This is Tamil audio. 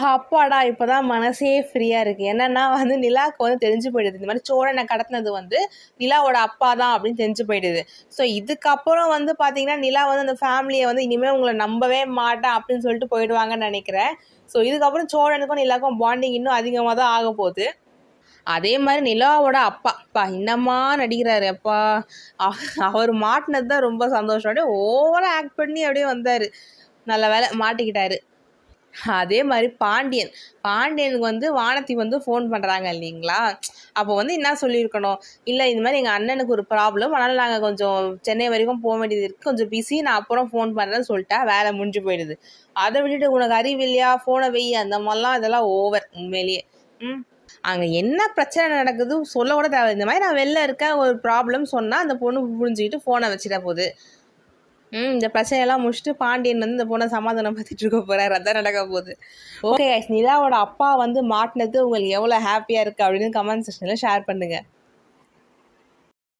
அப்பாடா! இப்போ தான் மனசே ஃப்ரீயா இருக்கு. என்னன்னா வந்து நிலாவுக்கு வந்து தெரிஞ்சு போயிடுது. இந்த மாரி சோழன கடத்தினது வந்து நிலாவோட அப்பா தான் அப்படின்னு தெரிஞ்சு போயிடுது. ஸோ இதுக்கப்புறம் வந்து பார்த்தீங்கன்னா, நிலா வந்து அந்த ஃபேமிலிய வந்து இனிமே உங்கள நம்பவே மாட்டேன் அப்படின்னு சொல்லிட்டு போயிடுவாங்கன்னு நெனைக்கிறேன். ஸோ இதுக்கப்புறம் சோழனுக்கும் நிலாவுக்கும் பாண்டிங் இன்னும் அதிகமா தான் ஆகப்போது. அதே மாரி நிலாவோட அப்பா, அப்பா என்னம்மா நடிக்கிறாரு அப்பா! அவர் மாட்டுனது தான் ரொம்ப சந்தோஷம். அப்படியே ஓவரா ஆக்ட் பண்ணி அப்படியே வந்தாரு. நல்ல வேளை மாட்டிக்கிட்டாரு. அதே மாரி பாண்டியன். பாண்டியனுக்கு வந்து வானதி வந்து ஃபோன் பண்றாங்க இல்லைங்களா? அப்போ வந்து என்ன சொல்லியிருக்கணும்? இல்ல இது மாரி எங்க அண்ணனுக்கு ஒரு ப்ராப்ளம். அதனால நாங்க கொஞ்சம் சென்னை வரைக்கும் போ வேண்டியது இருக்கு. கொஞ்சம் பிஸி. நான் அப்புறம் ஃபோன் பண்றேன்னு சொல்ட்டா வேலை முடிஞ்சு போயிடுது. அத விட்டுட்டு உனக்கு அறிவு இல்லையா? ஃபோன வையி அந்த மாரிலாம் இதெல்லாம் ஓவர் உண்மையிலேயே. ம். அங்க என்ன பிரச்சனை நடக்குது சொல்ல கூட தேவையில்ல. இந்த மாரி நான் வெளில இருக்கேன். ஒரு ப்ராப்ளம் சொன்னா அந்த பொண்ணு புரிஞ்சுக்கிட்டு ஃபோன வச்சுட்டா போது. இந்த பிரச்சனையெல்லாம் முடிச்சுட்டு பாண்டியன் வந்து இந்த பொண்ண சமாதானம் படுத்திட்டு இருக்க போறாரு. அதான் நடக்க போகுது. ஓகே கைஸ், நிலாவோட அப்பா வந்து மாட்டுனது உங்களுக்கு எவ்வளோ ஹாப்பியா இருக்கு அப்படின்னு கமெண்ட் செக்ஷன்ல ஷேர் பண்ணுங்க.